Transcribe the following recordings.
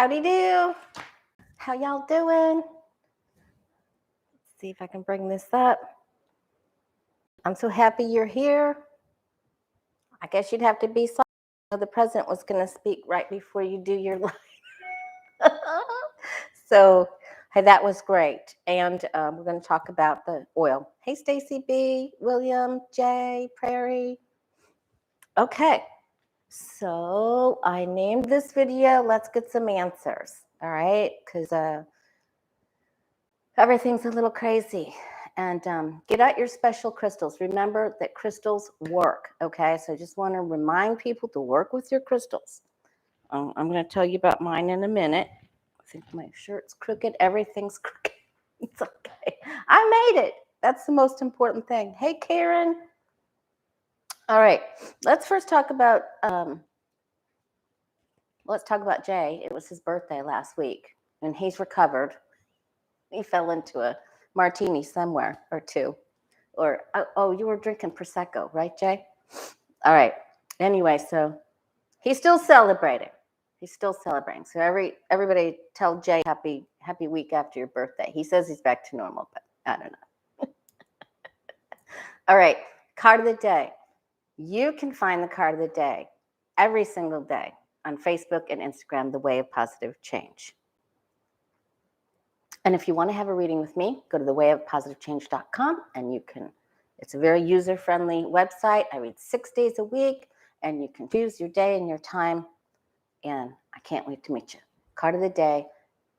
Howdy do. How y'all doing? Let's see if I can bring this up. I'm so happy you're here. I guess you'd have to be sorry. The president was going to speak right before you do your live. So, hey, that was great. And we're going to talk about the oil. Hey, Stacy B, William, Jay, Prairie. Okay. So I named this video, Let's Get Some Answers. All right. Because everything's a little crazy. And get out your special crystals. Remember that crystals work, okay? So I just want to remind people to work with your crystals. I'm going to tell you about mine in a minute. I think my shirt's crooked. Everything's crooked. It's okay. I made it. That's the most important thing. Hey, Karen. All right. Let's first talk about Jay. It was his birthday last week, and he's recovered. He fell into a martini somewhere or two. Or, oh, you were drinking Prosecco, right, Jay? All right. Anyway, so he's still celebrating. So everybody tell Jay happy week after your birthday. He says he's back to normal, but I don't know. All right. Card of the day. You can find the card of the day every single day on Facebook and Instagram, The Way of Positive Change. And if you want to have a reading with me, go to thewayofpositivechange.com and you can, it's a very user-friendly website. I read 6 days a week and you can choose your day and your time. And I can't wait to meet you. Card of the day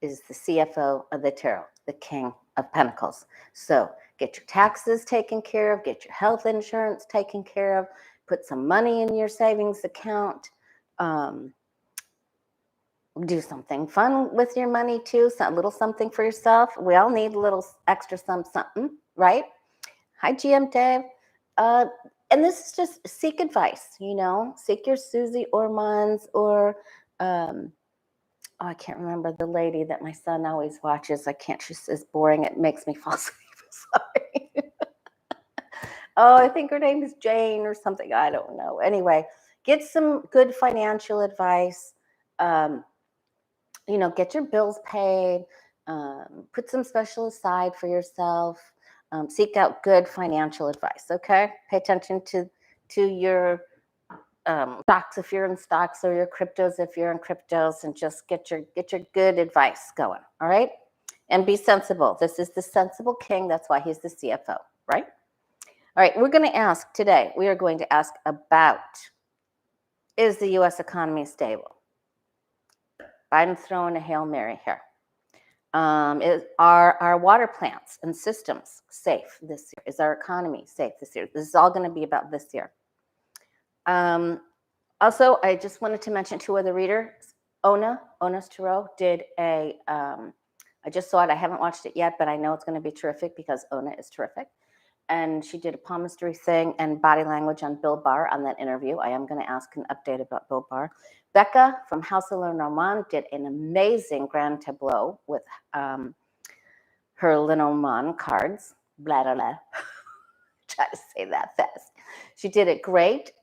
is the CFO of the tarot, the King of Pentacles. So get your taxes taken care of, get your health insurance taken care of, put some money in your savings account. Do something fun with your money too, a little something for yourself. We all need a little extra something, right? Hi, GM Dave. And this is just seek advice, seek your Susie Ormans or, I can't remember the lady that my son always watches. She's as boring, it makes me fall asleep. Sorry. Oh, I think her name is Jane or something. I don't know. Anyway, get some good financial advice. Get your bills paid, put some special aside for yourself, seek out good financial advice, okay? Pay attention to your stocks if you're in stocks or your cryptos if you're in cryptos, and just get your good advice going, all right? And be sensible. This is the sensible king. That's why he's the CFO, right? All right, we are going to ask about, is the U.S. economy stable? Biden's throwing a Hail Mary here. Are our water plants and systems safe this year? Is our economy safe this year? This is all going to be about this year. Also, I just wanted to mention two other readers. Ona's Tarot did I just saw it. I haven't watched it yet, but I know it's going to be terrific because Ona is terrific. And she did a palmistry thing and body language on Bill Barr on that interview. I am going to ask an update about Bill Barr. Becca from House of Lenormand did an amazing grand tableau with her Lenormand cards. Blah, blah, blah. Try to say that fast. She did it great.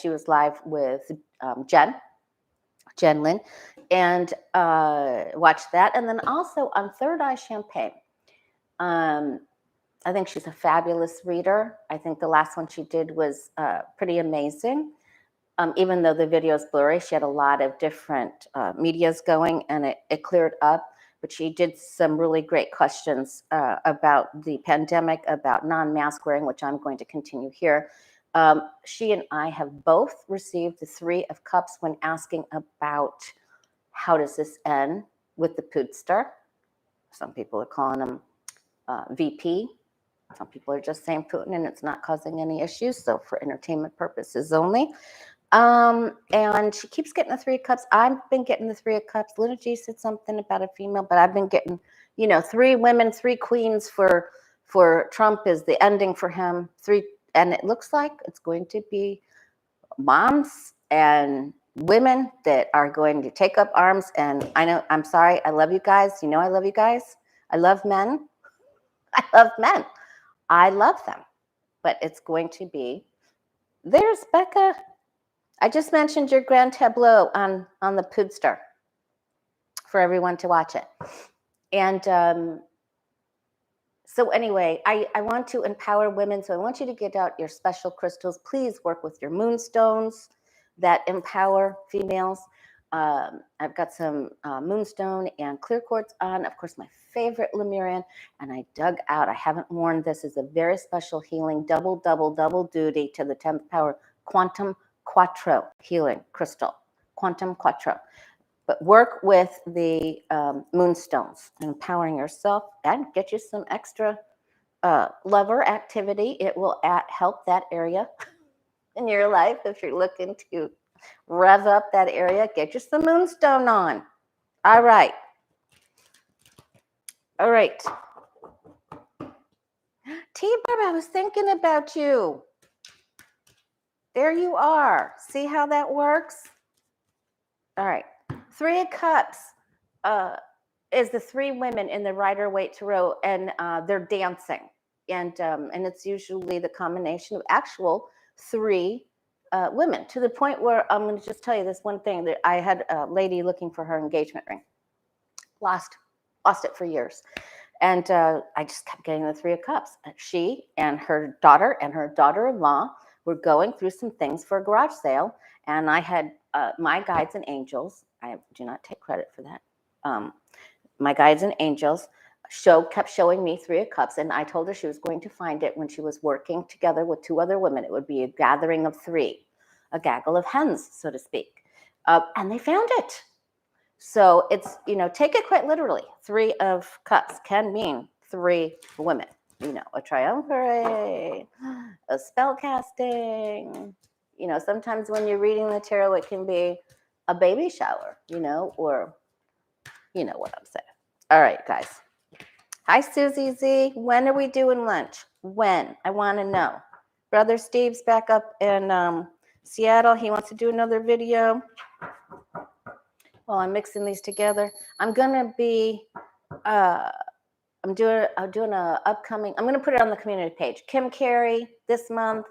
She was live with Jen Lynn, and watched that. And then also on Third Eye Champagne. I think she's a fabulous reader. I think the last one she did was pretty amazing. Even though the video is blurry, she had a lot of different medias going, and it cleared up. But she did some really great questions about the pandemic, about non-mask wearing, which I'm going to continue here. She and I have both received the Three of Cups when asking about how does this end with the Putster. Some people are calling him VP. Some people are just saying Putin, and it's not causing any issues. So for entertainment purposes only. And she keeps getting the Three of Cups. I've been getting the Three of Cups. Little G said something about a female, but I've been getting, 3 women, 3 queens for Trump is the ending for him. 3, and it looks like it's going to be moms and women that are going to take up arms. And I'm sorry, I love you guys. I love you guys. I love men. I love them. But it's going to be, there's Becca. I just mentioned your grand tableau on the Pudster for everyone to watch it. And so anyway, I want to empower women. So I want you to get out your special crystals. Please work with your moonstones that empower females. I've got some moonstone and clear quartz on. Of course, my favorite Lemurian. And I dug out, I haven't worn this, is a very special healing, double duty to the 10th power, quantum quattro healing crystal, quantum quattro. But work with the moonstones, empowering yourself, and get you some extra lover activity. It will help that area in your life if you're looking to rev up that area. Get you some moonstone on. All right. All right. T-Barb, I was thinking about you. There you are. See how that works? All right. 3 of Cups is the 3 women in the Rider-Waite Tarot, and they're dancing. And it's usually the combination of actual 3 women, to the point where I'm going to just tell you this one thing, that I had a lady looking for her engagement ring. Lost it for years. And I just kept getting the 3 of Cups. She and her daughter-in-law were going through some things for a garage sale. And I had my guides and angels. I do not take credit for that. My guides and angels kept showing me 3 of Cups. And I told her she was going to find it when she was working together with 2 other women. It would be a gathering of 3, a gaggle of hens, so to speak. And they found it. So it's, take it quite literally. 3 of Cups can mean 3 women. A triumvirate, a spell casting. Sometimes when you're reading the tarot, it can be a baby shower, or you know what I'm saying. All right, guys. Hi, Susie Z. When are we doing lunch? When? I want to know. Brother Steve's back up in Seattle. He wants to do another video. Well, I'm mixing these together. I'm gonna be, I'm doing a upcoming. I'm gonna put it on the community page. Kim Carey this month,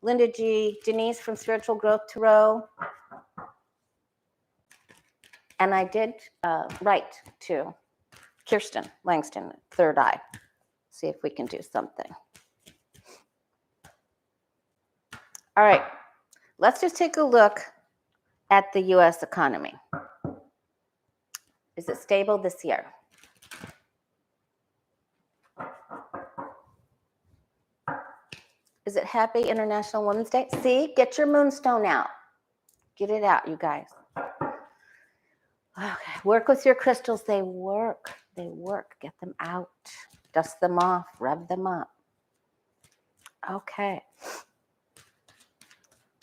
Linda G, Denise from Spiritual Growth Tarot, and I did write to Kirsten Langston, Third Eye. See if we can do something. All right, let's just take a look at the U.S. economy. Is it stable this year? Is it Happy International Women's Day? See, get your moonstone out. Get it out, you guys. Okay, work with your crystals. They work. They work. Get them out. Dust them off. Rub them up. Okay.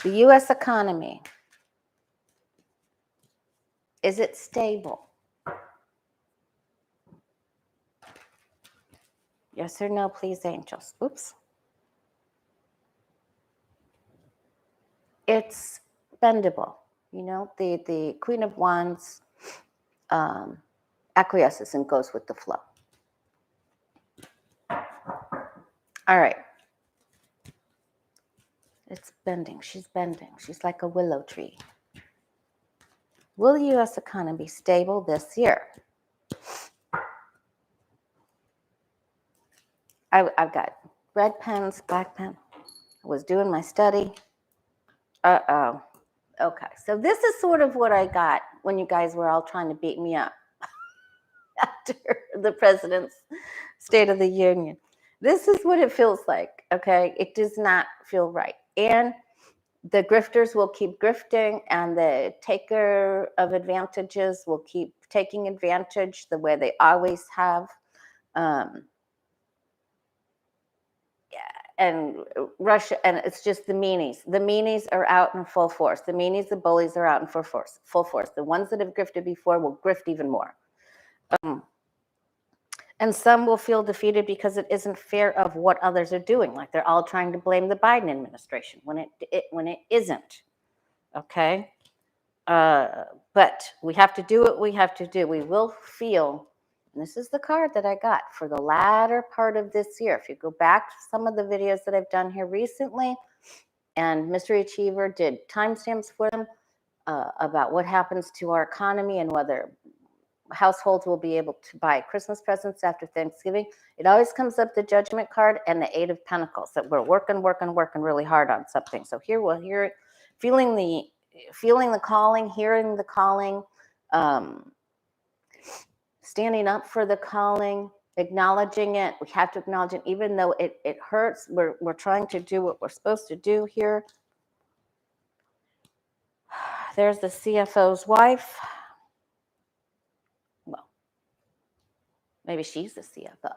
The U.S. economy. Is it stable? Yes or no, please, angels. Oops. It's bendable. The Queen of Wands acquiesces and goes with the flow. All right. It's bending. She's bending. She's like a willow tree. Will the U.S. economy be stable this year? I've got red pens, black pen. I was doing my study. Uh-oh. Okay, so this is sort of what I got when you guys were all trying to beat me up after the president's State of the Union. This is what it feels like, okay? It does not feel right. And the grifters will keep grifting, and the taker of advantages will keep taking advantage the way they always have. And Russia, and it's just the meanies. The meanies are out in full force. The meanies, the bullies are out in full force. The ones that have grifted before will grift even more. And some will feel defeated because it isn't fair of what others are doing. Like they're all trying to blame the Biden administration when it isn't. Okay? But we have to do what we have to do. We will feel. And this is the card that I got for the latter part of this year. If you go back to some of the videos that I've done here recently, and Mystery Achiever did timestamps for them about what happens to our economy and whether households will be able to buy Christmas presents after Thanksgiving. It always comes up the Judgment card and the Eight of Pentacles, that we're working really hard on something. So here we'll hear it, feeling the calling, hearing the calling, standing up for the calling, acknowledging it. We have to acknowledge it, even though it hurts. We're trying to do what we're supposed to do here. There's the CFO's wife. Well, maybe she's the CFO,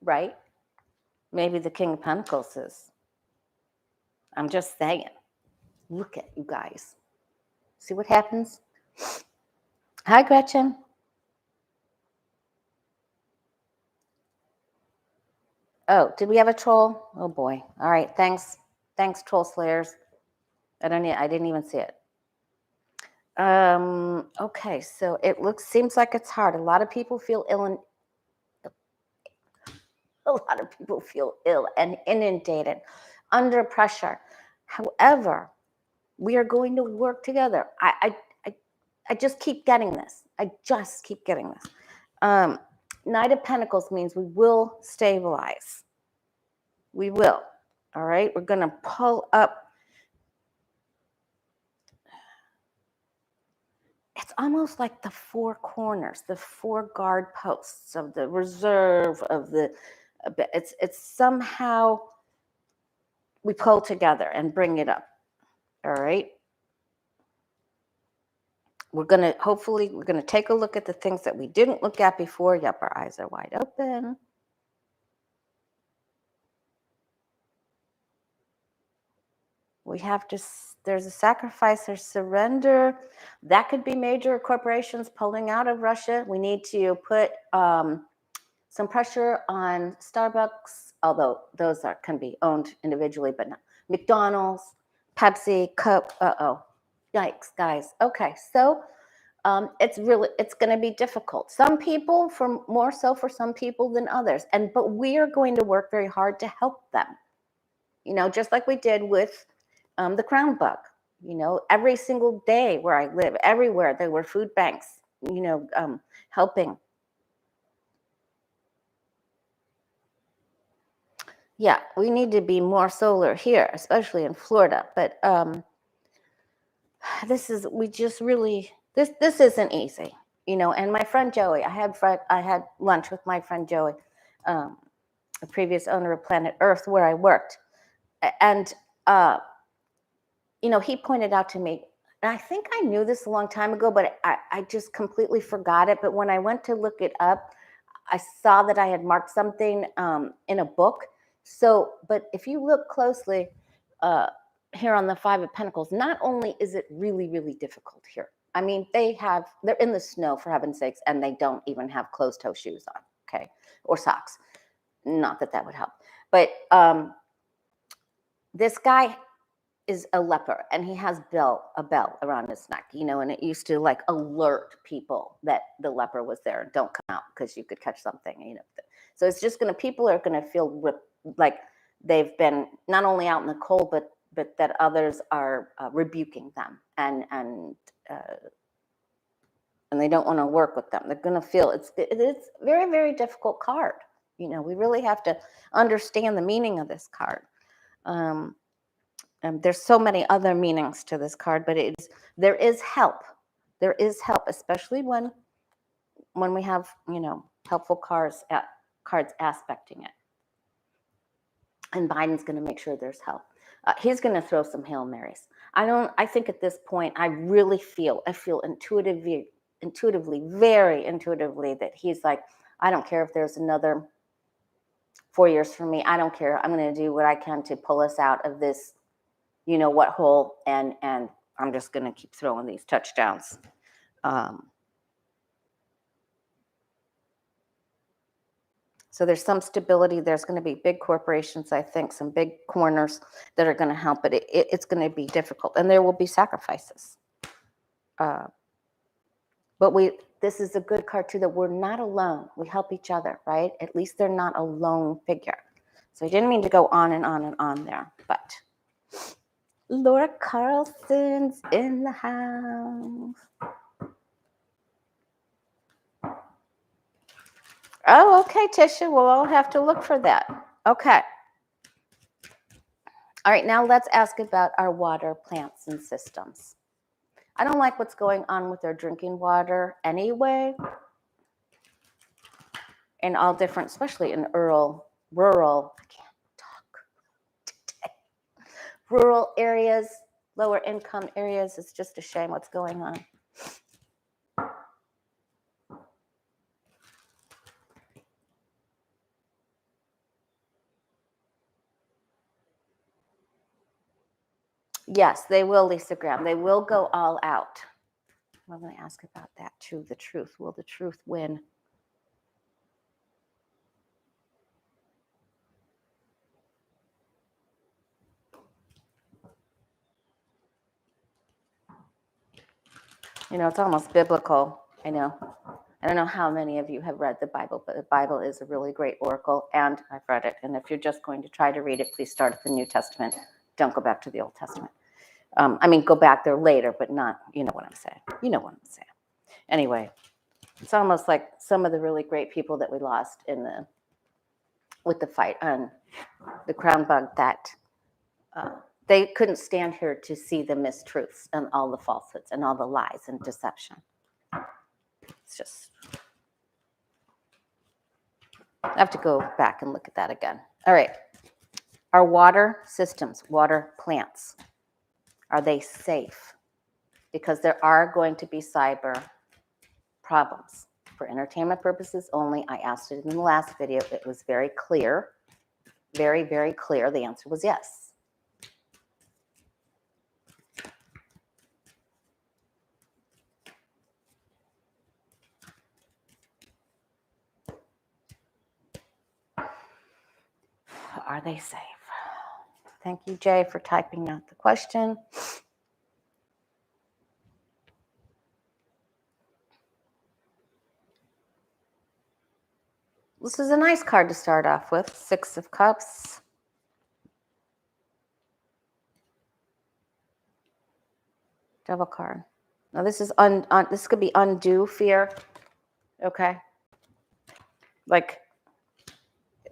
right? Maybe the King of Pentacles is. I'm just saying. Look at you guys. See what happens? Hi, Gretchen. Oh, did we have a troll? Oh boy. All right. Thanks, troll slayers. I didn't even see it. Okay, so seems like it's hard. A lot of people feel ill and inundated, under pressure. However, we are going to work together. I just keep getting this. Knight of Pentacles means we will stabilize. We will. All right, we're going to pull up. It's almost like the four corners, the four guard posts of the reserve of the. It's somehow we pull together and bring it up. All right. We're going to take a look at the things that we didn't look at before. Yep, our eyes are wide open. There's a sacrifice or surrender. That could be major corporations pulling out of Russia. We need to put some pressure on Starbucks, although those can be owned individually, but not. McDonald's, Pepsi, Coke. Yikes, guys. Okay, so it's going to be difficult. Some people, more so for some people than others, but we are going to work very hard to help them. Just like we did with the Crown Bug. Every single day where I live, everywhere there were food banks. Helping. Yeah, we need to be more solar here, especially in Florida. But this isn't easy, And my friend Joey, I had lunch with my friend Joey, a previous owner of Planet Earth, where I worked, and he pointed out to me, and I think I knew this a long time ago, but I just completely forgot it. But when I went to look it up, I saw that I had marked something in a book. So, but if you look closely here on the Five of Pentacles, not only is it really, really difficult here. I mean, they're in the snow, for heaven's sakes, and they don't even have closed-toe shoes on, okay, or socks. Not that would help. But this guy is a leper, and he has a bell around his neck, and it used to alert people that the leper was there and don't come out because you could catch something, So it's just people are going to feel like they've been not only out in the cold, but that others are rebuking them and they don't want to work with them. They're going to feel it's very, very difficult card. We really have to understand the meaning of this card. There's so many other meanings to this card, but there is help. There is help, especially when we have helpful cards aspecting it. And Biden's going to make sure there's help. He's going to throw some Hail Marys. I think at this point, I feel intuitively, very intuitively, that he's like, I don't care if there's another 4 years for me. I don't care. I'm going to do what I can to pull us out of this, what hole. And I'm just going to keep throwing these touchdowns. So there's some stability. There's going to be big corporations, I think, some big corners that are going to help, but it's going to be difficult, and there will be sacrifices. But this is a good card too, that we're not alone. We help each other, right? At least they're not a lone figure. So I didn't mean to go on and on and on there, but Laura Carlson's in the house. Oh, okay, Tisha. Well, I'll have to look for that. Okay. All right, now let's ask about our water, plants, and systems. I don't like what's going on with our drinking water anyway, in all different, especially in rural, I can't talk today, rural areas, lower income areas. It's just a shame what's going on. Yes, they will, Lisa Graham. They will go all out. I'm going to ask about that too. The truth. Will the truth win? You know, it's almost biblical. I know. I don't know how many of you have read the Bible, but the Bible is a really great oracle, and I've read it. And if you're just going to try to read it, please start at the New Testament. Don't go back to the Old Testament. I mean, go back there later, but not, you know what I'm saying. You know what I'm saying. Anyway, it's almost like some of the really great people that we lost with the fight on the crown bug, that they couldn't stand here to see the mistruths and all the falsehoods and all the lies and deception. It's just, I have to go back and look at that again. All right. Our water systems, water plants, are they safe? Because there are going to be cyber problems. For entertainment purposes only, I asked it in the last video. It was very clear, very, very clear. The answer was yes. Are they safe? Thank you, Jay, for typing out the question. This is a nice card to start off with. 6 of Cups. Devil card. Now this is this could be undue fear. Okay. Like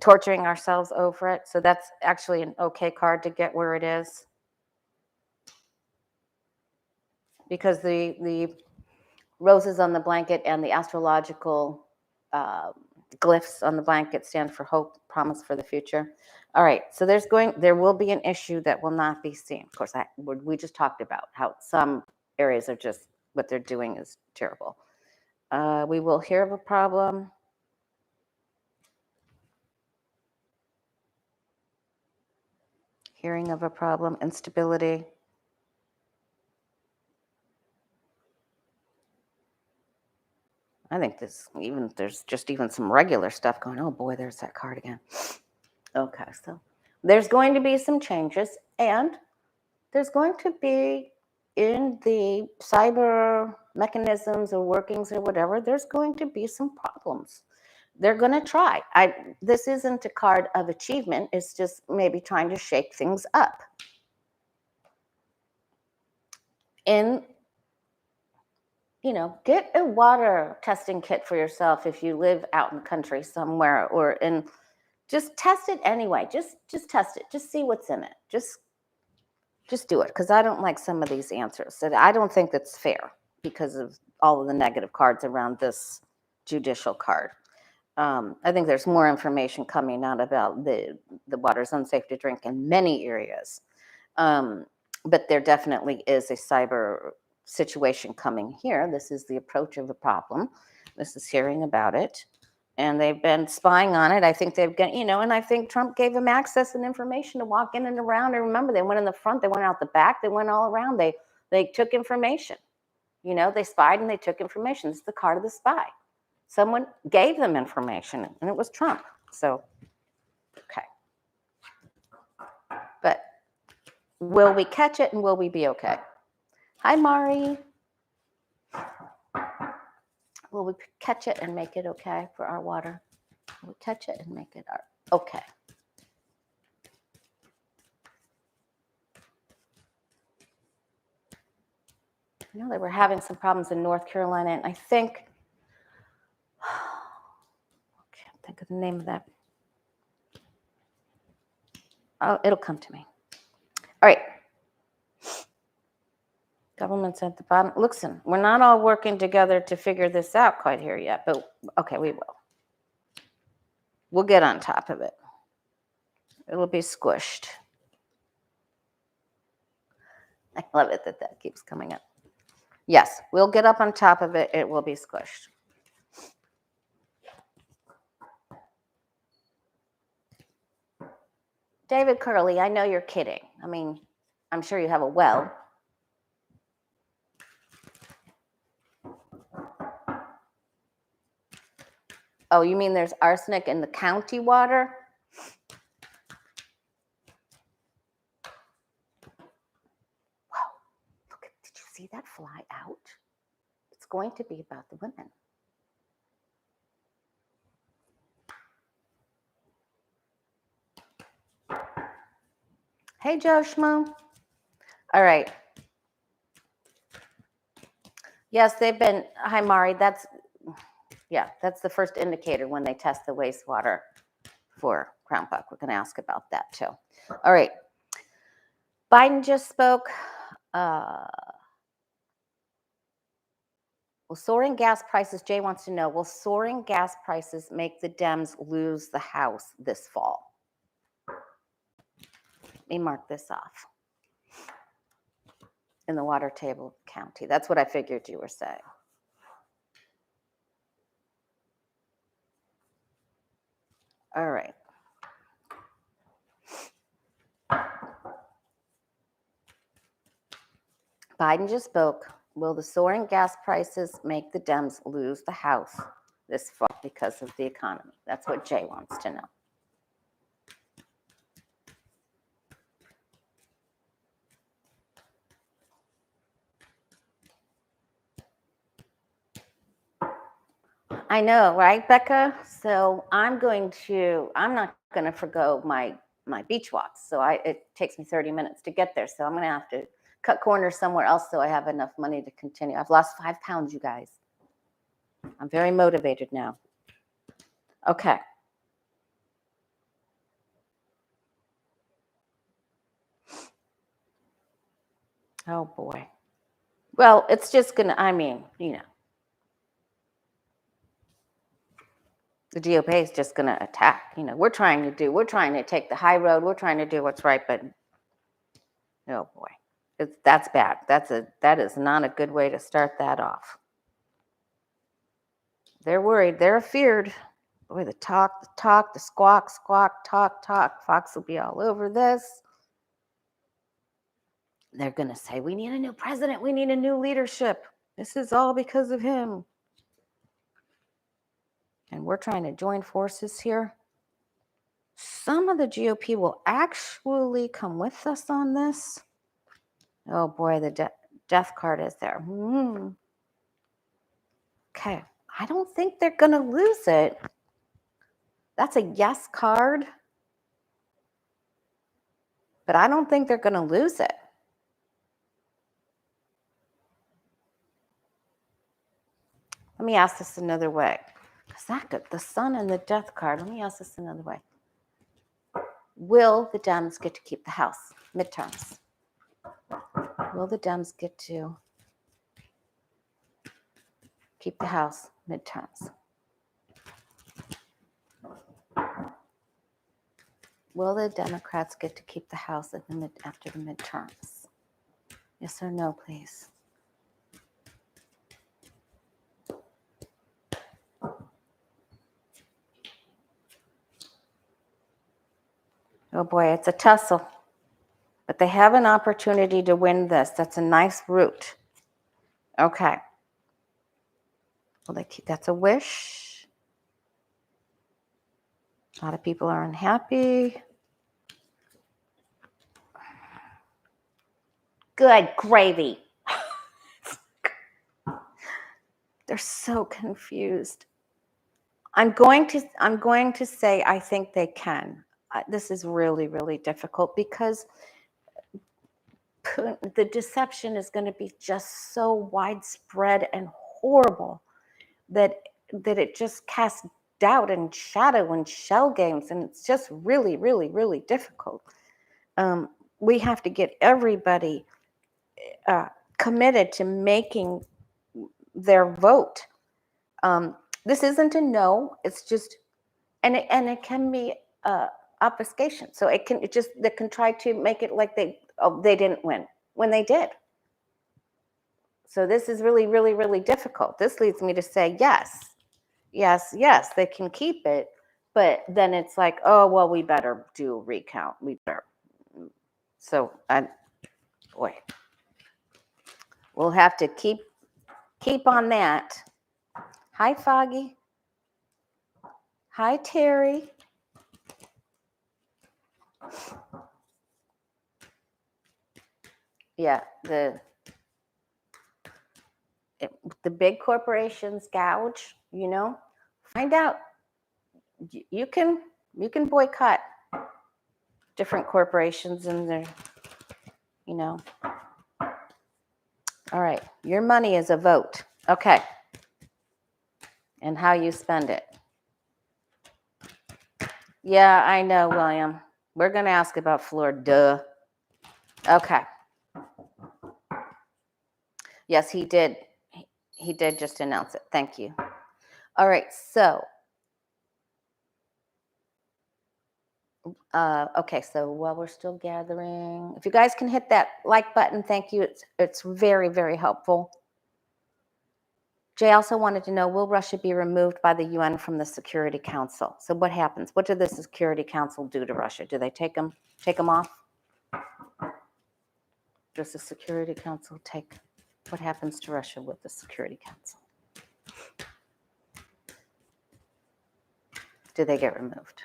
torturing ourselves over it. So that's actually an okay card to get where it is. Because the roses on the blanket and the astrological glyphs on the blanket stand for hope, promise for the future. All right, so there will be an issue that will not be seen. Of course, we just talked about how some areas are just, what they're doing is terrible. We will hear of a problem. Hearing of a problem, instability. I think there's just even some regular stuff going, oh boy, there's that card again. Okay, so there's going to be some changes, and there's going to be, in the cyber mechanisms or workings or whatever, there's going to be some problems. They're going to try. This isn't a card of achievement. It's just maybe trying to shake things up. Get a water testing kit for yourself if you live out in the country somewhere, just test it anyway. Just test it. Just see what's in it. Just do it, because I don't like some of these answers. I don't think that's fair because of all of the negative cards around this judicial card. I think there's more information coming out about the water's unsafe to drink in many areas. But there definitely is a cyber situation coming here. This is the approach of the problem. This is hearing about it. And they've been spying on it. I think they've got, and I think Trump gave them access and information to walk in and around. And remember, they went in the front, they went out the back, they went all around. They took information. They spied and they took information. It's the card of the spy. Someone gave them information, and it was Trump. So, okay. But will we catch it, and will we be okay? Hi, Mari. Will we catch it and make it okay for our water? Will we catch it and make it okay? I know they were having some problems in North Carolina, and I think, the name of that? Oh, it'll come to me. All right. Government's at the bottom. Listen, we're not all working together to figure this out quite here yet, but okay, we will. We'll get on top of it. It'll be squished. I love it that keeps coming up. Yes, we'll get up on top of it. It will be squished. David Curley, I know you're kidding. I mean, I'm sure you have a well. Oh, you mean there's arsenic in the county water? Wow, look, did you see that fly out? It's going to be about the women. Hey, Joe Schmo. All right. Yes, they've been, hi, Mari, that's the first indicator when they test the wastewater for crown buck. We're going to ask about that too. All right. Biden just spoke. Will soaring gas prices, Jay wants to know, will soaring gas prices make the Dems lose the House this fall? Let me mark this off. In the water table county. That's what I figured you were saying. All right. Biden just spoke. Will the soaring gas prices make the Dems lose the House this fall because of the economy? That's what Jay wants to know. I know, right, Becca? So I'm not going to forgo my beach walks. So it takes me 30 minutes to get there. So I'm going to have to cut corners somewhere else so I have enough money to continue. I've lost 5 pounds, you guys. I'm very motivated now. Okay. Oh, boy. Well, it's just going to, the GOP is just going to attack. We're trying to take the high road. We're trying to do what's right, but oh boy, that's bad. That is not a good way to start that off. They're worried. They're feared. Boy, the talk, the squawk, talk. Fox will be all over this. They're going to say, we need a new president. We need a new leadership. This is all because of him. And we're trying to join forces here. Some of the GOP will actually come with us on this. Oh boy, the death card is there. Okay, I don't think they're going to lose it. That's a yes card. But I don't think they're going to lose it. Let me ask this another way. The sun and the death card. Let me ask this another way. Will the Dems get to keep the House midterms? Will the Dems get to keep the House midterms? Will the Democrats get to keep the House after the midterms? Yes or no, please? Oh boy, it's a tussle. But they have an opportunity to win this. That's a nice route. Okay. Well, that's a wish. A lot of people are unhappy. Good gravy. They're so confused. I'm going to say I think they can. This is really, really difficult because the deception is going to be just so widespread and horrible that it just casts doubt and shadow and shell games, and it's just really, really, really difficult. We have to get everybody committed to making their vote. This isn't a no, it's just, and it can be obfuscation. So they can try to make it like they didn't win when they did. So this is really, really, really difficult. This leads me to say yes, they can keep it, but then it's like, oh, well, we better do a recount. We better. So we'll have to keep on that. Hi, Foggy. Hi, Terry. Yeah, the big corporations gouge, find out. You can boycott different corporations and their, all right, your money is a vote. Okay. And how you spend it. Yeah, I know, William. We're going to ask about Florida. Okay. Yes, he did. He did just announce it. Thank you. All right, so. Okay, so while we're still gathering, if you guys can hit that like button, thank you. It's very, very helpful. Jay also wanted to know, will Russia be removed by the UN from the Security Council? So what happens? What did the Security Council do to Russia? Do they take them off? Does the Security Council what happens to Russia with the Security Council? Do they get removed?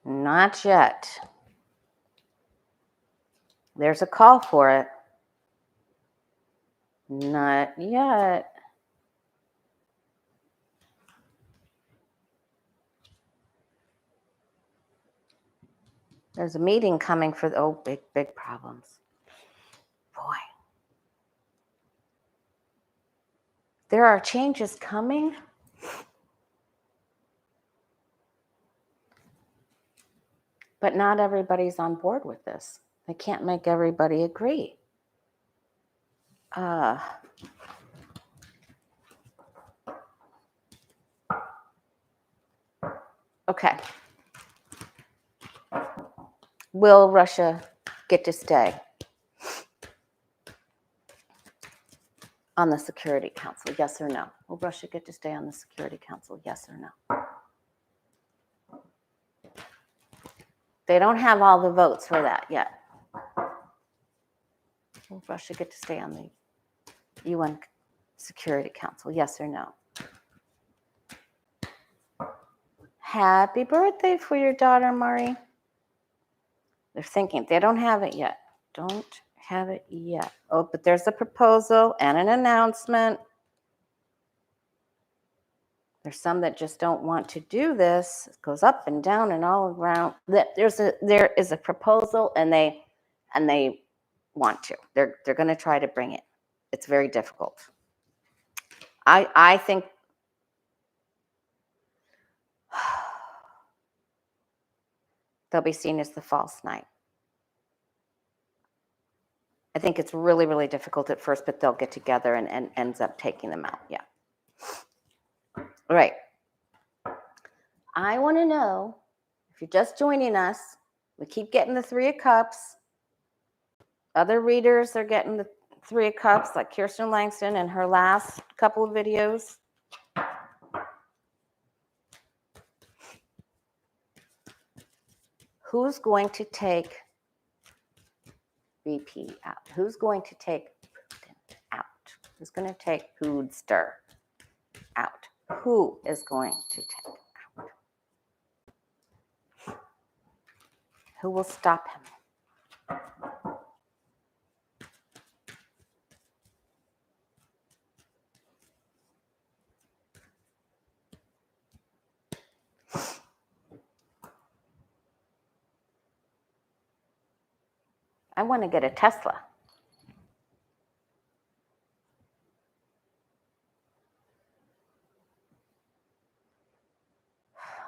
Not yet. There's a call for it. Not yet. There's a meeting coming for big problems. Boy. There are changes coming. But not everybody's on board with this. They can't make everybody agree. Okay. Will Russia get to stay on the Security Council? Yes or no? Will Russia get to stay on the Security Council? Yes or no? They don't have all the votes for that yet. Will Russia get to stay on the UN Security Council? Yes or no? Happy birthday for your daughter, Mari. They're thinking. They don't have it yet. Don't have it yet. Oh, but there's a proposal and an announcement. There's some that just don't want to do this. It goes up and down and all around. There is a proposal, and they want to. They're going to try to bring it. It's very difficult. I think they'll be seen as the false knight. I think it's really, really difficult at first, but they'll get together and ends up taking them out. Yeah. All right. I want to know, if you're just joining us, we keep getting the 3 of Cups. Other readers are getting the 3 of Cups, like Kirsten Langston in her last couple of videos. Who's going to take BP out? Who's going to take Putin out? Who's going to take Hoodster out? Who is going to take out? Who will stop him? I want to get a Tesla.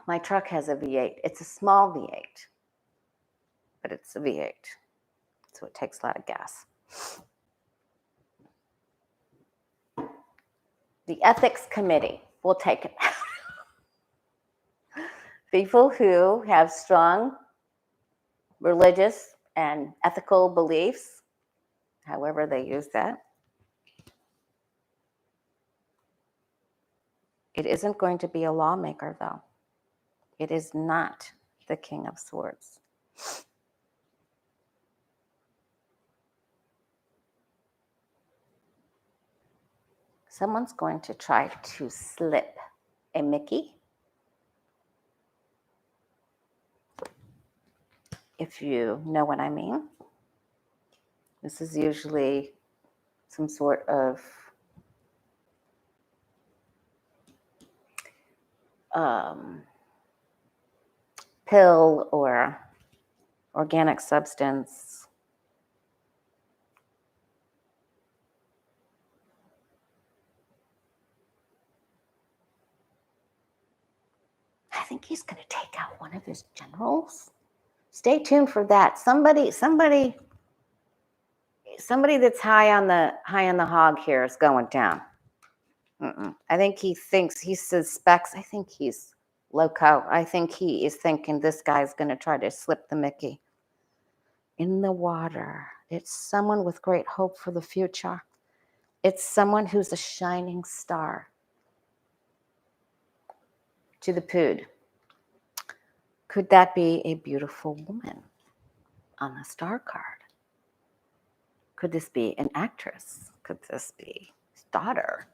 My truck has a V8. It's a small V8, but it's a V8, so it takes a lot of gas. The ethics committee will take it. People who have strong religious and ethical beliefs, however they use that. It isn't going to be a lawmaker, though. It is not the King of Swords. Someone's going to try to slip a Mickey. If you know what I mean. This is usually some sort of pill or organic substance. I think he's going to take out one of his generals. Stay tuned for that. Somebody that's high on the hog here is going down. I think he suspects. I think he's loco. I think he is thinking this guy's going to try to slip the Mickey. In the water, it's someone with great hope for the future. It's someone who's a shining star. To the Pood. Could that be a beautiful woman on the star card? Could this be an actress? Could this be his daughter?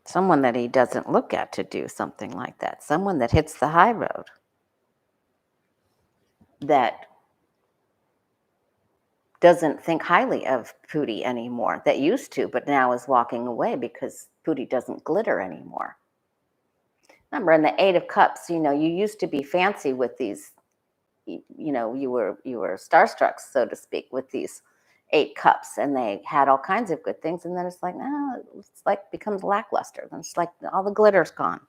Someone that he doesn't look at to do something like that. Someone that hits the high road. That doesn't think highly of Pootie anymore. That used to, but now is walking away because Pootie doesn't glitter anymore. Remember, in the Eight of Cups, you used to be fancy with these, you were starstruck, so to speak, with these 8 cups, and they had all kinds of good things, and then it's like, it's like becomes lackluster. Then it's like all the glitter's gone.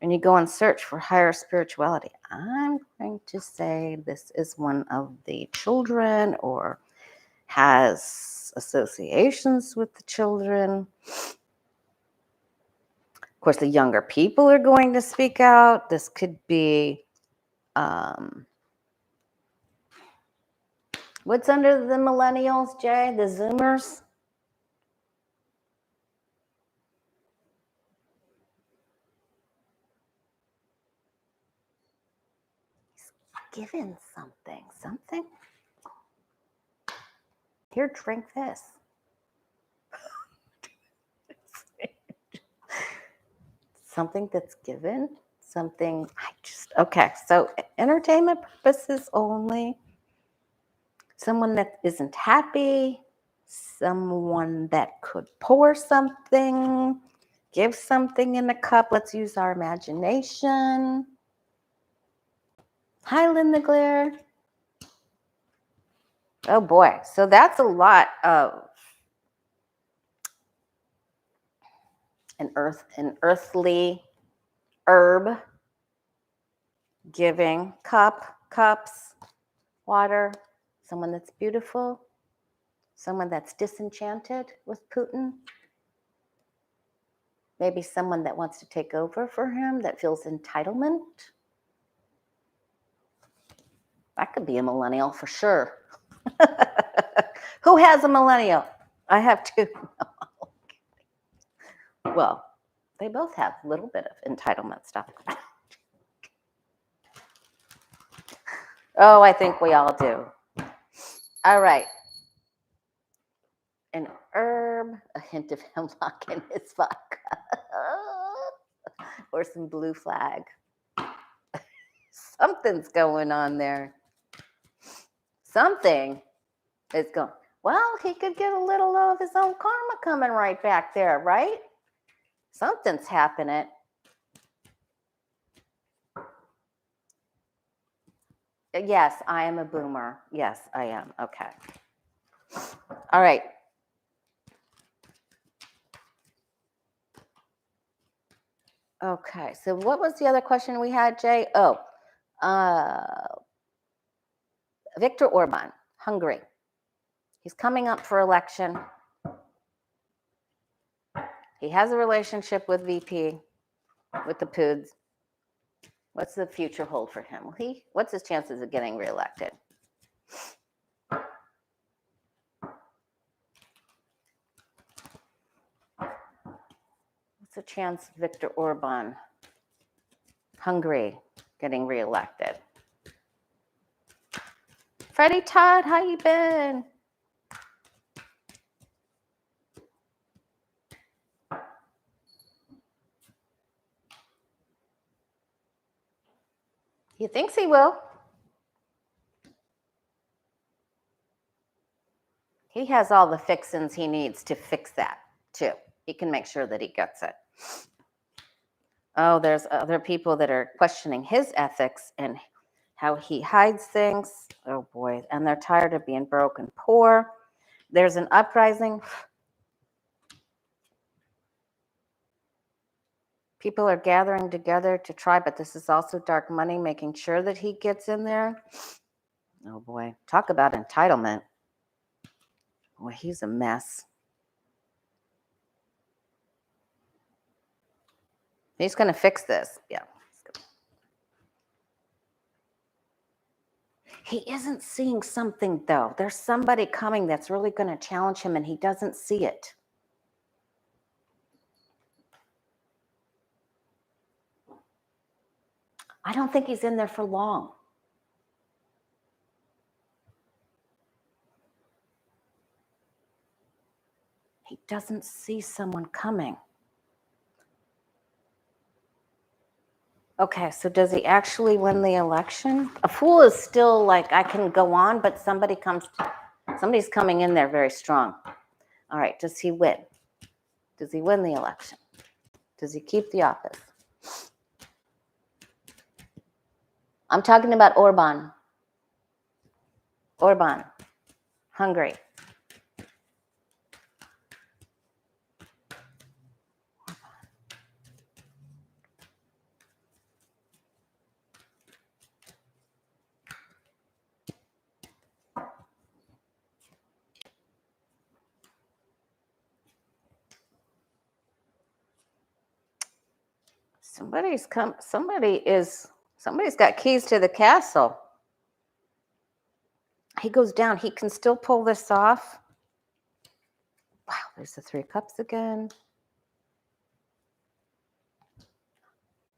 And you go and search for higher spirituality. I'm going to say this is one of the children or has associations with the children. Of course, the younger people are going to speak out. This could be, what's under the millennials, Jay? The Zoomers? He's given something. Here, drink this. Something that's given, something, okay, so entertainment purposes only. Someone that isn't happy, someone that could pour something, give something in a cup. Let's use our imagination. Hi, Linda Glare. Oh boy, so that's a lot of an earthly herb giving cups, water, someone that's beautiful, someone that's disenchanted with Putin, maybe someone that wants to take over for him, that feels entitlement. That could be a millennial for sure. Who has a millennial? I have 2. Well, they both have a little bit of entitlement stuff. Oh, I think we all do. All right. An herb, a hint of hemlock in his vodka. or some blue flag. Something's going on there. Something is going. Well, he could get a little of his own karma coming right back there, right? Something's happening. Yes, I am a boomer. Yes, I am. Okay. All right. Okay, so what was the other question we had, Jay? Oh, Viktor Orban, Hungary. He's coming up for election. He has a relationship with VP, with the Puds. What's the future hold for him? What's his chances of getting reelected? What's the chance Viktor Orban, Hungary, getting reelected? Freddie Todd, how you been? He thinks he will. He has all the fixins he needs to fix that, too. He can make sure that he gets it. Oh, there's other people that are questioning his ethics and how he hides things. Oh, boy. And they're tired of being broke and poor. There's an uprising. People are gathering together to try, but this is also dark money, making sure that he gets in there. Oh, boy. Talk about entitlement. Boy, he's a mess. He's going to fix this. Yeah. He isn't seeing something, though. There's somebody coming that's really going to challenge him, and he doesn't see it. I don't think he's in there for long. He doesn't see someone coming. Okay, so does he actually win the election? A fool is still like, I can go on, but somebody's coming in there very strong. All right, does he win? Does he win the election? Does he keep the office? I'm talking about Orban. Orban, Hungary. Somebody's got keys to the castle. He goes down. He can still pull this off. Wow, there's the 3 cups again.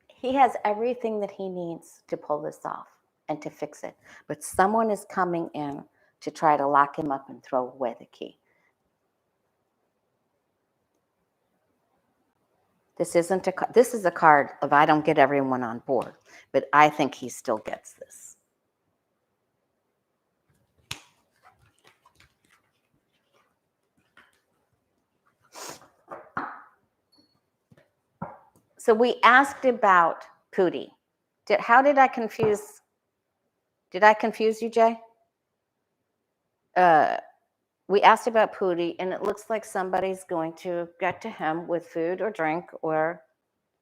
He has everything that he needs to pull this off and to fix it. But someone is coming in to try to lock him up and throw away the key. This is a card of I don't get everyone on board, but I think he still gets this. So we asked about Putin. Did I confuse you, Jay? We asked about Putin, and it looks like somebody's going to get to him with food or drink or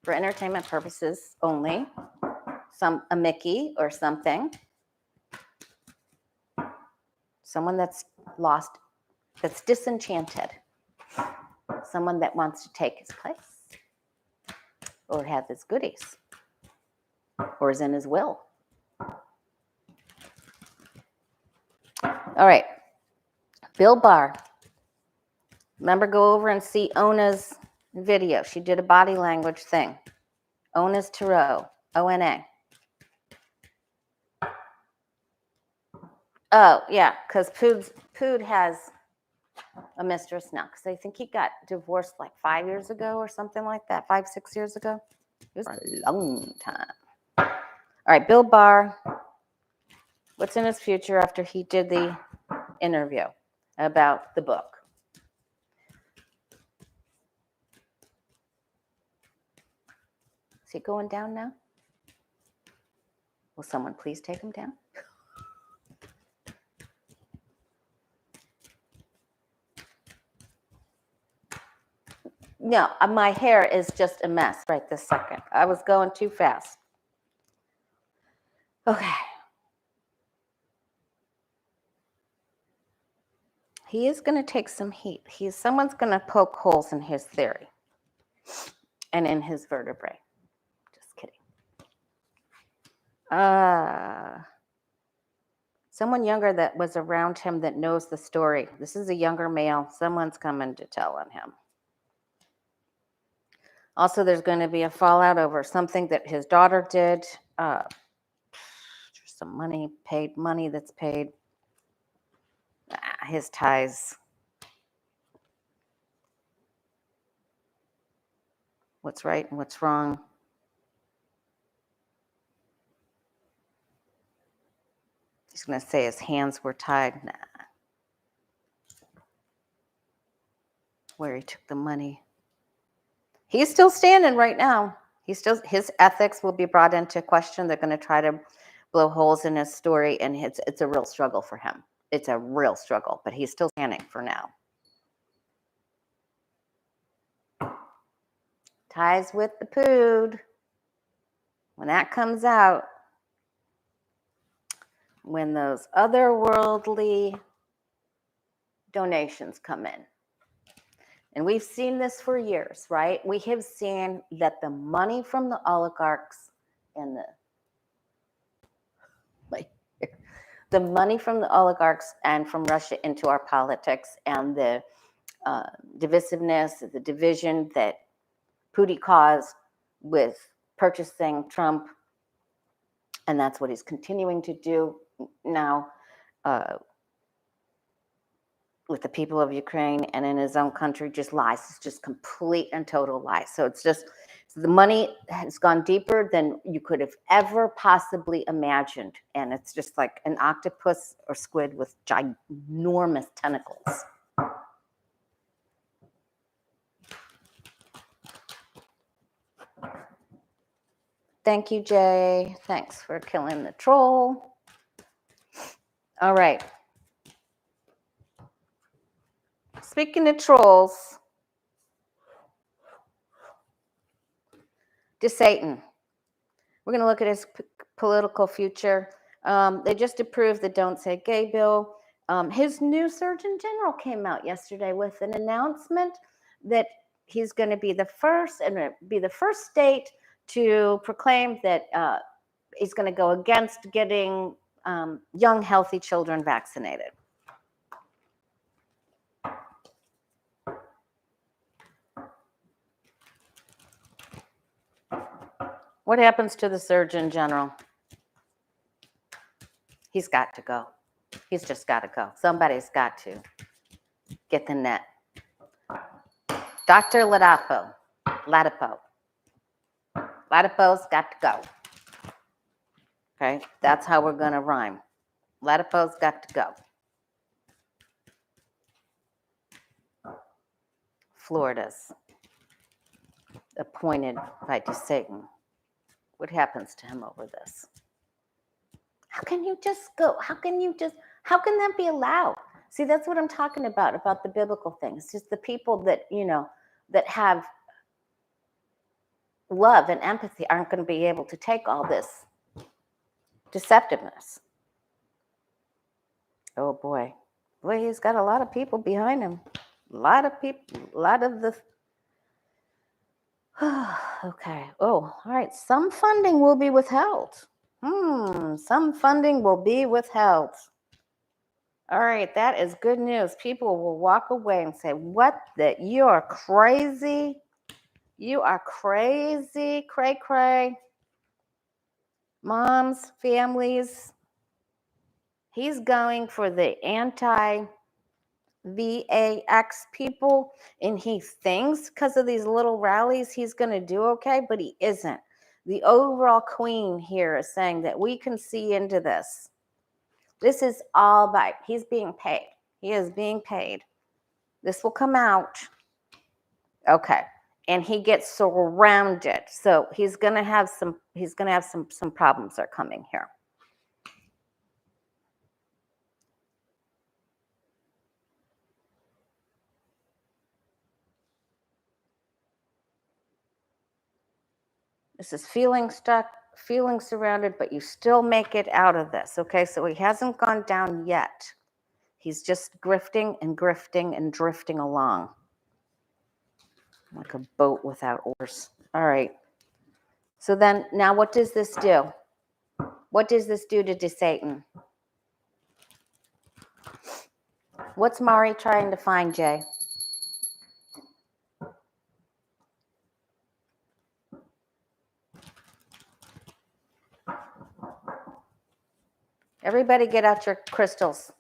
for entertainment purposes only, a Mickey or something. Someone that's lost, that's disenchanted. Someone that wants to take his place or have his goodies or is in his will. All right. Bill Barr. Remember, go over and see Ona's video. She did a body language thing. Ona's Tarot. O-N-A. Oh, yeah, because Pood has a mistress now. Because I think he got divorced like 5 years ago or something like that. 5, 6 years ago. It was a long time. All right, Bill Barr. What's in his future after he did the interview about the book? Is he going down now? Will someone please take him down? No, my hair is just a mess right this second. I was going too fast. Okay. He is going to take some heat. Someone's going to poke holes in his theory and in his vertebrae. Just kidding. Someone younger that was around him that knows the story. This is a younger male. Someone's coming to tell on him. Also, there's going to be a fallout over something that his daughter did. There's some money that's paid. His ties. What's right and what's wrong. He's going to say his hands were tied. Nah. Where he took the money. He's still standing right now. His ethics will be brought into question. They're going to try to blow holes in his story, and it's a real struggle for him. It's a real struggle, but he's still standing for now. Ties with the Pood. When that comes out, when those otherworldly donations come in. And we've seen this for years, right? We have seen that the money from the oligarchs and the money from the oligarchs and from Russia into our politics and the divisiveness, the division that Putin caused with purchasing Trump, and that's what he's continuing to do now with the people of Ukraine and in his own country, just lies. It's just complete and total lies. So it's just, the money has gone deeper than you could have ever possibly imagined. And it's just like an octopus or squid with ginormous tentacles. Thank you, Jay. Thanks for killing the troll. All right. Speaking of trolls, DeSantis. We're going to look at his political future. They just approved the Don't Say Gay bill. His new Surgeon General came out yesterday with an announcement that he's going to be the first state to proclaim that he's going to go against getting young, healthy children vaccinated. What happens to the Surgeon General? He's got to go. He's just got to go. Somebody's got to get the net. Dr. Ladapo's got to go. Okay, that's how we're going to rhyme. Ladapo's got to go. Floridas, appointed by DeSantis. What happens to him over this? How can you just go? How can that be allowed? See, that's what I'm talking about the biblical thing. It's just the people that, that have love and empathy aren't going to be able to take all this deceptiveness. Oh boy. Boy, he's got a lot of people behind him. A lot of people, a lot of the okay. Oh, all right. Some funding will be withheld. Some funding will be withheld. All right, that is good news. People will walk away and say, what the, you are crazy. You are crazy, cray cray. Moms, families. He's going for the anti-vax people, and he thinks because of these little rallies he's going to do okay, but he isn't. The overall queen here is saying that we can see into this. This is all by, he's being paid. He is being paid. This will come out. Okay. And he gets surrounded. So he's going to have some problems are coming here. This is feeling stuck, feeling surrounded, but you still make it out of this. Okay. So he hasn't gone down yet. He's just grifting and grifting and drifting along. Like a boat without oars. All right. So then now what does this do? What does this do to DeSantis? What's Mari trying to find, Jay? Everybody get out your crystals.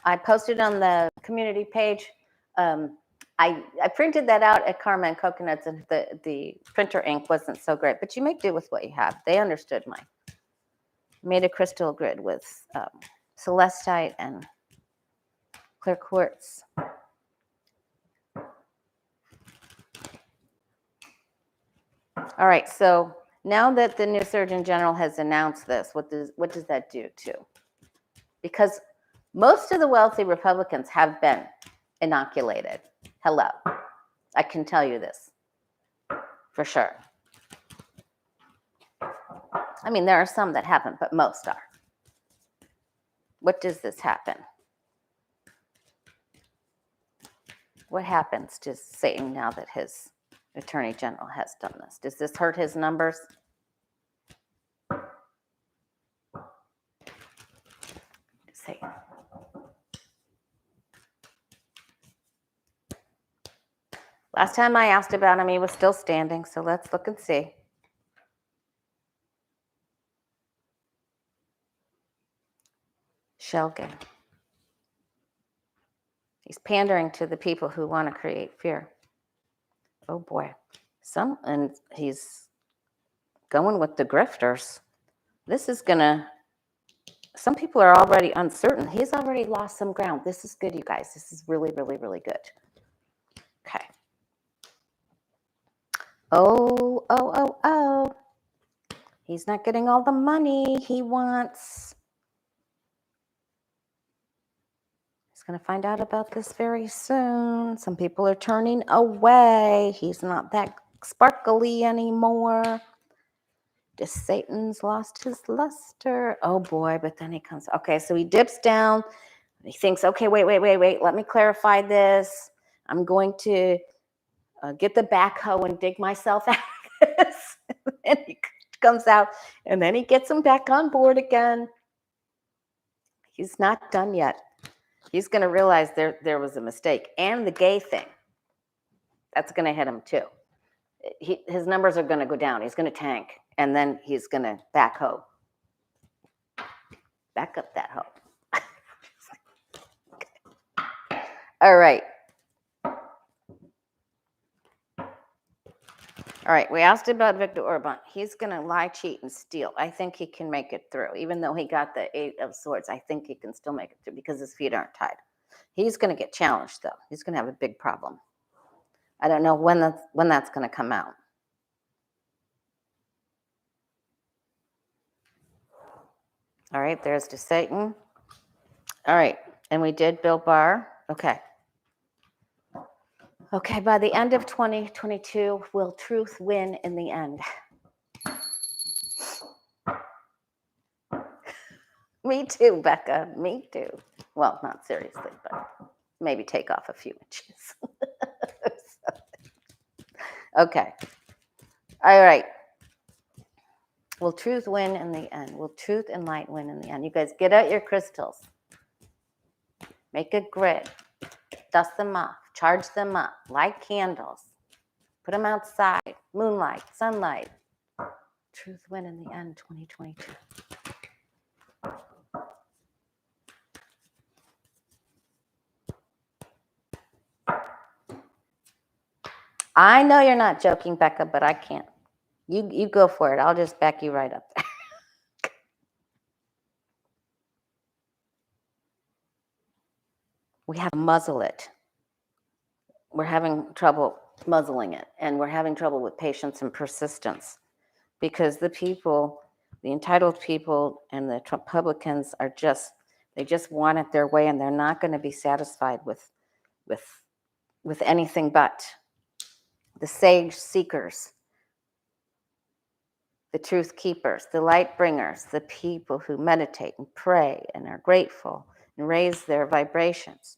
I posted on the community page. I printed that out at Karma and Coconuts, and the printer ink wasn't so great, but you make do with what you have. They understood mine. Made a crystal grid with celestite and clear quartz. All right, so now that the new Surgeon General has announced this, what does that do to? Because most of the wealthy Republicans have been inoculated. Hello, I can tell you this for sure. I mean, there are some that haven't, but most are. What does this happen? What happens to Satan now that his Attorney General has done this? Does this hurt his numbers? Satan. Last time I asked about him, he was still standing, so let's look and see. Shell game. He's pandering to the people who want to create fear. Oh boy. And he's going with the grifters. This is gonna, some people are already uncertain. He's already lost some ground. This is good, you guys. This is really, really, really good. Okay. Oh. He's not getting all the money he wants. He's going to find out about this very soon. Some people are turning away. He's not that sparkly anymore. Satan's lost his luster. Oh boy, but then he comes. Okay, so he dips down. He thinks, okay, wait. Let me clarify this. I'm going to get the backhoe and dig myself out of this. And he comes out, and then he gets him back on board again. He's not done yet. He's going to realize there was a mistake. And the gay thing, that's going to hit him too. His numbers are going to go down. He's going to tank. And then he's going to backhoe. Back up that hoe. Okay. All right. All right, we asked about Viktor Orban. He's going to lie, cheat, and steal. I think he can make it through. Even though he got the 8 of Swords, I think he can still make it through because his feet aren't tied. He's going to get challenged, though. He's going to have a big problem. I don't know when that's going to come out. All right, there's DeSantis. All right, and we did Bill Barr. Okay. Okay, by the end of 2022, will truth win in the end? Me too, Becca. Me too. Well, not seriously, but maybe take off a few inches. Okay. All right. Will truth win in the end? Will truth and light win in the end? You guys get out your crystals. Make a grid. Dust them off. Charge them up. Light candles. Put them outside. Moonlight. Sunlight. Truth win in the end, 2022. I know you're not joking, Becca, but I can't. You go for it. I'll just back you right up there. We have to muzzle it. We're having trouble muzzling it, and we're having trouble with patience and persistence because the people, the entitled people and the Republicans are they just want it their way, and they're not going to be satisfied with anything but. The sage seekers, the truth keepers, the light bringers, the people who meditate and pray and are grateful and raise their vibrations.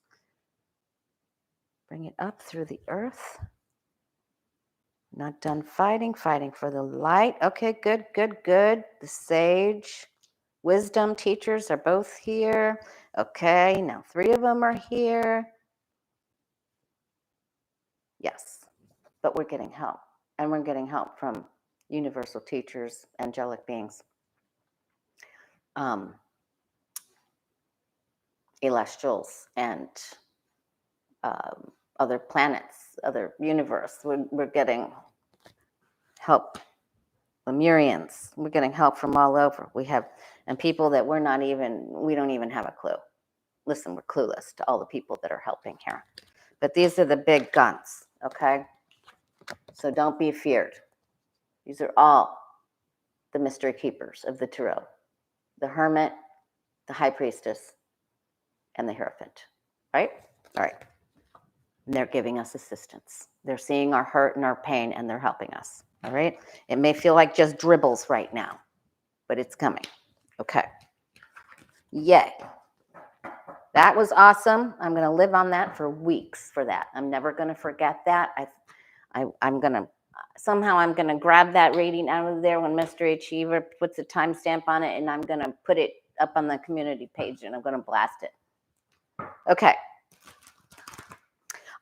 Bring it up through the earth. Not done fighting for the light. Okay, good. The sage, wisdom teachers are both here. Okay, now 3 of them are here. Yes, but we're getting help. And we're getting help from universal teachers, angelic beings, celestials, and other planets, other universe. We're getting help. Lemurians, we're getting help from all over. We have, and people that we don't even have a clue. Listen, we're clueless to all the people that are helping here. But these are the big guns, okay? So don't be feared. These are all the mystery keepers of the tarot. The hermit, the high priestess, and the hierophant, right? All right. And they're giving us assistance. They're seeing our hurt and our pain, and they're helping us, all right? It may feel like just dribbles right now, but it's coming, okay? Yay. That was awesome. I'm going to live on that for weeks for that. I'm never going to forget that. I'm going to, somehow I'm going to grab that reading out of there when Mystery Achiever puts a timestamp on it, and I'm going to put it up on the community page, and I'm going to blast it. Okay.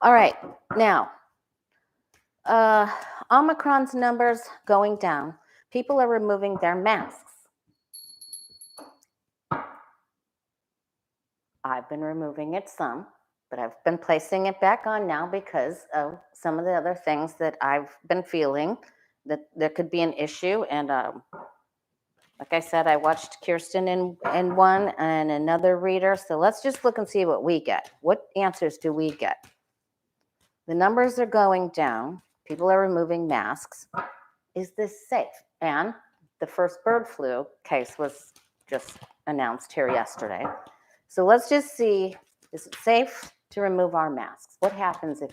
All right. Now, Omicron's numbers going down. People are removing their masks. I've been removing it some, but I've been placing it back on now because of some of the other things that I've been feeling that there could be an issue. And like I said, I watched Kirsten in one and another reader. So let's just look and see what we get. What answers do we get? The numbers are going down. People are removing masks. Is this safe? And the first bird flu case was just announced here yesterday. So let's just see, is it safe to remove our masks? What happens if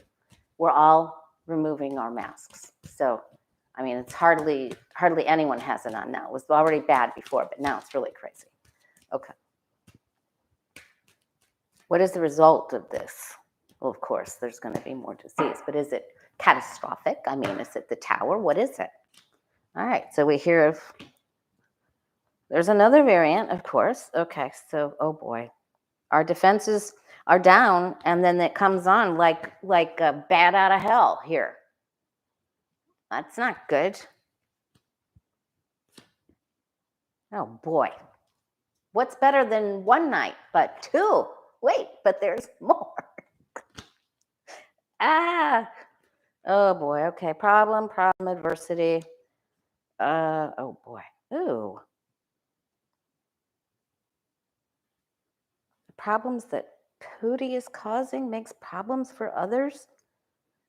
we're all removing our masks? So, I mean, it's hardly anyone has it on now. It was already bad before, but now it's really crazy. Okay. What is the result of this? Well, of course, there's going to be more disease, but is it catastrophic? I mean, is it the tower? What is it? All right, so we hear of, there's another variant, of course. Okay, so, oh boy. Our defenses are down, and then it comes on like a bat out of hell here. That's not good. Oh boy. What's better than one night, but 2? Wait, but there's more. Oh boy, okay. Problem, adversity. Oh boy. Ooh. The problems that Putin is causing makes problems for others.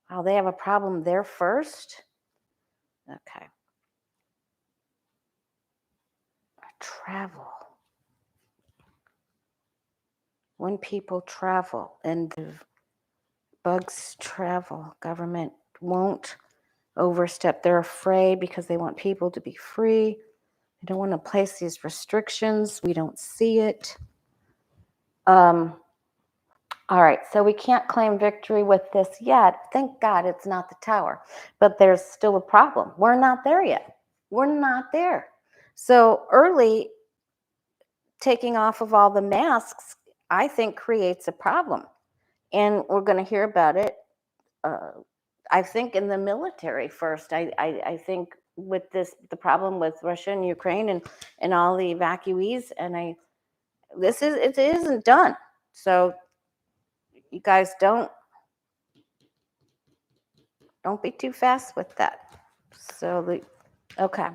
Oh, they have a problem there first. Okay. Travel. When people travel and the bugs travel, government won't overstep. They're afraid because they want people to be free. They don't want to place these restrictions. We don't see it. All right, so we can't claim victory with this yet. Thank God it's not the tower, but there's still a problem. We're not there yet. We're not there. So early taking off of all the masks, I think, creates a problem. And we're going to hear about it, I think, in the military first. I think with this, the problem with Russia and Ukraine and all the evacuees, and it isn't done. So you guys don't be too fast with that. So Okay.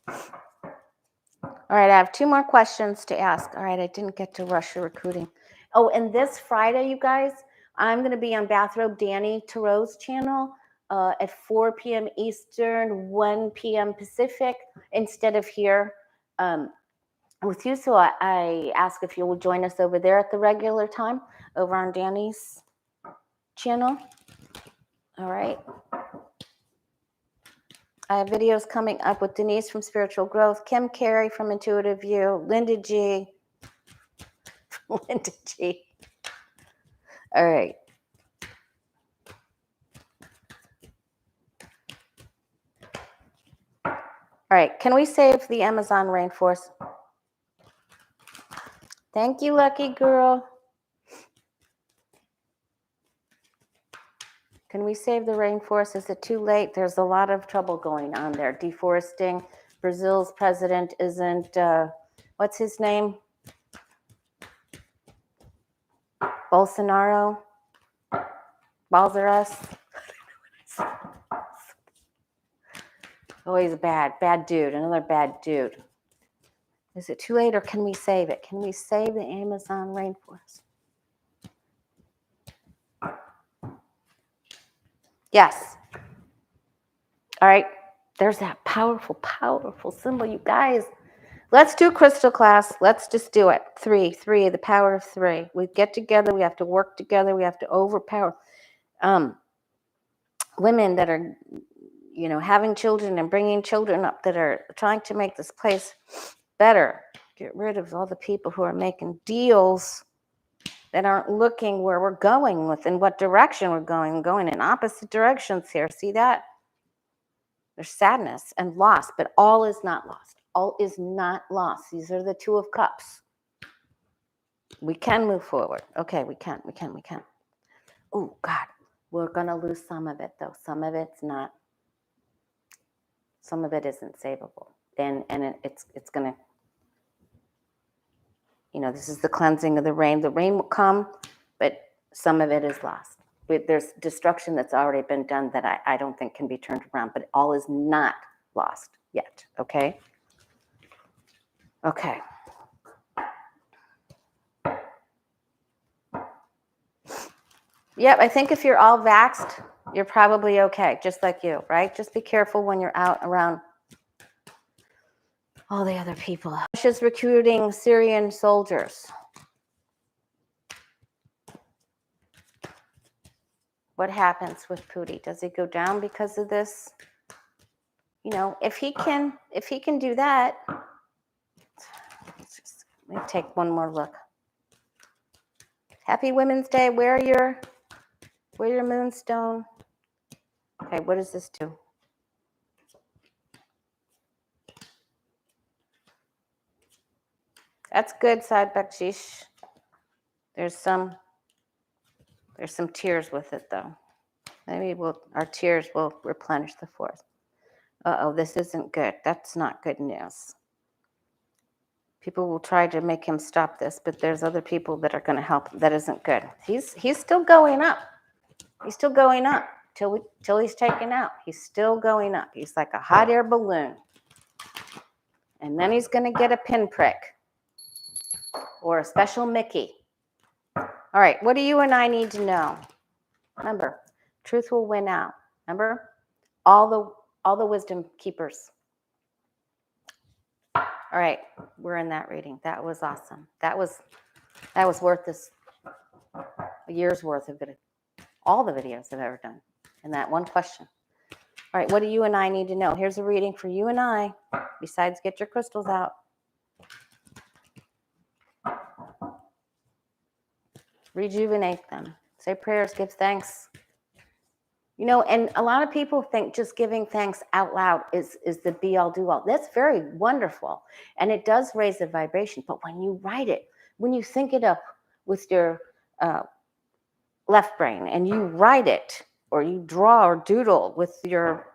All right, I have 2 more questions to ask. All right, I didn't get to Russia recruiting. Oh, and this Friday, you guys, I'm going to be on Bathrobe Danny Tarot's channel at 4 p.m. Eastern, 1 p.m. Pacific, instead of here with you. So I ask if you will join us over there at the regular time over on Danny's channel. All right. I have videos coming up with Denise from Spiritual Growth, Kim Carey from Intuitive View, Linda G. Linda G. All right. All right. Can we save the Amazon rainforest? Thank you, lucky girl. Can we save the rainforest? Is it too late? There's a lot of trouble going on there. Deforesting. Brazil's president isn't, what's his name? Bolsonaro? Balzaras? Oh, he's a bad dude. Another bad dude. Is it too late or can we save it? Can we save the Amazon rainforest? Yes. All right. There's that powerful, powerful symbol, you guys. Let's do crystal class. Let's just do it. 3, the power of 3. We get together. We have to work together. We have to overpower women that are, having children and bringing children up, that are trying to make this place better. Get rid of all the people who are making deals that aren't looking where we're going with and what direction we're going in opposite directions here. See that? There's sadness and loss, but all is not lost. All is not lost. These are the 2 of cups. We can move forward. Okay, we can. Oh, God. We're going to lose some of it, though. Some of it's not. Some of it isn't savable. And it's going to, this is the cleansing of the rain. The rain will come, but some of it is lost. But there's destruction that's already been done that I don't think can be turned around, but all is not lost yet, okay? Okay. Yep, I think if you're all vaxxed, you're probably okay, just like you, right? Just be careful when you're out around all the other people. Russia's recruiting Syrian soldiers. What happens with Putin? Does he go down because of this? If he can do that, let me take one more look. Happy Women's Day. Wear your moonstone. Okay, what does this do? That's good, Sad Bakshish. There's some tears with it, though. Maybe our tears will replenish the force. Uh-oh, this isn't good. That's not good news. People will try to make him stop this, but there's other people that are going to help. That isn't good. He's still going up. He's still going up till he's taken out. He's still going up. He's like a hot air balloon. And then he's going to get a pinprick or a special Mickey. All right, what do you and I need to know? Remember, truth will win out. Remember, all the wisdom keepers. All right, we're in that reading. That was awesome. That was worth a year's worth of it. All the videos I've ever done. And that one question. All right, what do you and I need to know? Here's a reading for you and I. Besides, get your crystals out. Rejuvenate them. Say prayers, give thanks. And a lot of people think just giving thanks out loud is the be all do all. That's very wonderful. And it does raise the vibration. But when you write it, when you think it up with your left brain and you write it, or you draw or doodle with your,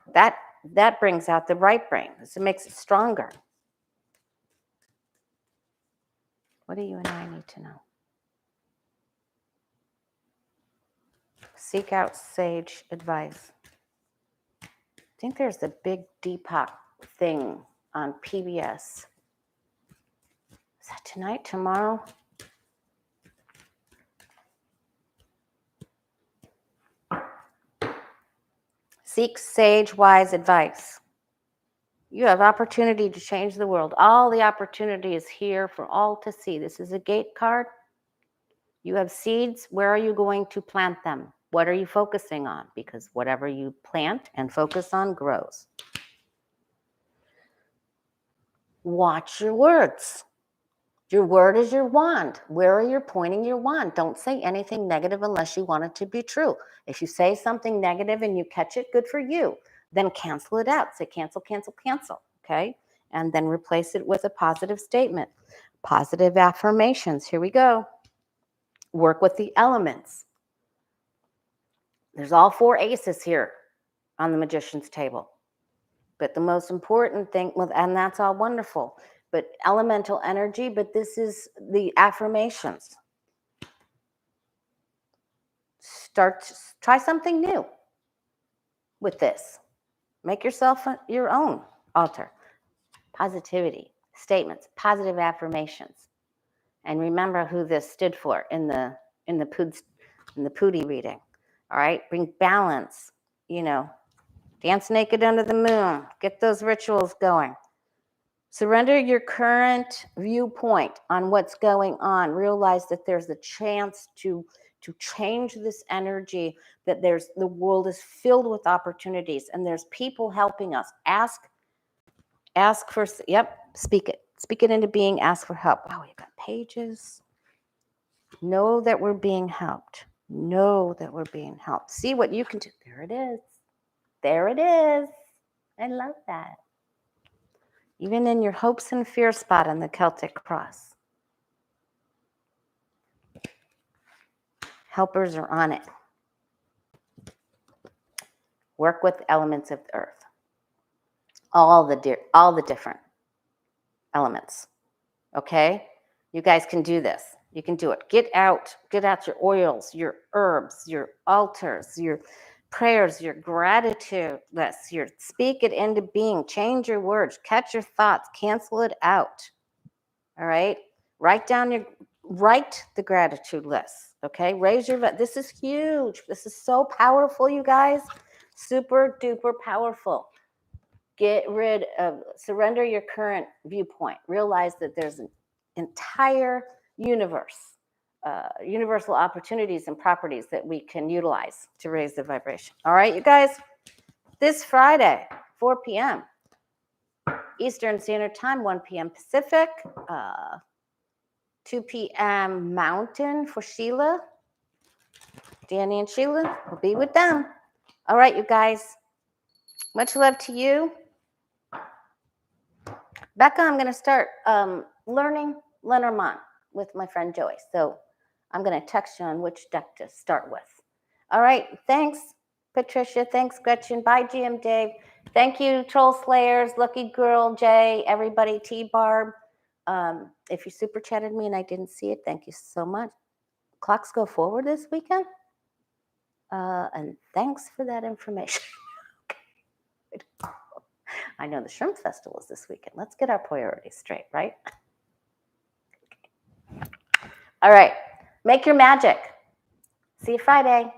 that brings out the right brain. So it makes it stronger. What do you and I need to know? Seek out sage advice. think there's a big Deepak thing on PBS. Is that tonight, tomorrow? Seek sage, wise advice. You have opportunity to change the world. All the opportunity is here for all to see. This is a gate card. You have seeds. Where are you going to plant them? What are you focusing on? Because whatever you plant and focus on grows. Watch your words. Your word is your wand. Where are you pointing your wand? Don't say anything negative unless you want it to be true. If you say something negative and you catch it, good for you. Then cancel it out. Say cancel, cancel, cancel. Okay? And then replace it with a positive statement. Positive affirmations. Here we go. Work with the elements. There's all 4 aces here on the magician's table. But the most important thing, and that's all wonderful, but elemental energy, but this is the affirmations. Try something new with this. Make yourself your own altar. Positivity, statements, positive affirmations. And remember who this stood for in the Pootie reading. All right, bring balance, dance naked under the moon, get those rituals going. Surrender your current viewpoint on what's going on. Realize that there's a chance to change this energy, that the world is filled with opportunities and there's people helping us. Ask for, speak it. Speak it into being, ask for help. Wow, we've got pages. Know that we're being helped. Know that we're being helped. See what you can do. There it is. There it is. I love that. Even in your hopes and fear spot on the Celtic cross. Helpers are on it. Work with elements of the earth. All the different elements. Okay? You guys can do this. You can do it. Get out your oils, your herbs, your altars, your prayers, your gratitude list, speak it into being, change your words, catch your thoughts, cancel it out. All right? Write the gratitude list. Okay? This is huge. This is so powerful, you guys. Super duper powerful. Surrender your current viewpoint. Realize that there's an entire universe, universal opportunities and properties that we can utilize to raise the vibration. All right, you guys, this Friday, 4 p.m. Eastern Standard Time, 1 p.m. Pacific, 2 p.m. Mountain for Sheila. Danny and Sheila will be with them. All right, you guys, much love to you. Becca, I'm going to start learning Lenormand with my friend Joey. So I'm going to text you on which deck to start with. All right. Thanks, Patricia. Thanks, Gretchen. Bye, GM Dave. Thank you, Troll Slayers, Lucky Girl, Jay, everybody, T-Barb. If you super chatted me and I didn't see it, thank you so much. Clocks go forward this weekend. And thanks for that information. I know the Shrimp Festival is this weekend. Let's get our priorities straight, right? All right. Make your magic. See you Friday.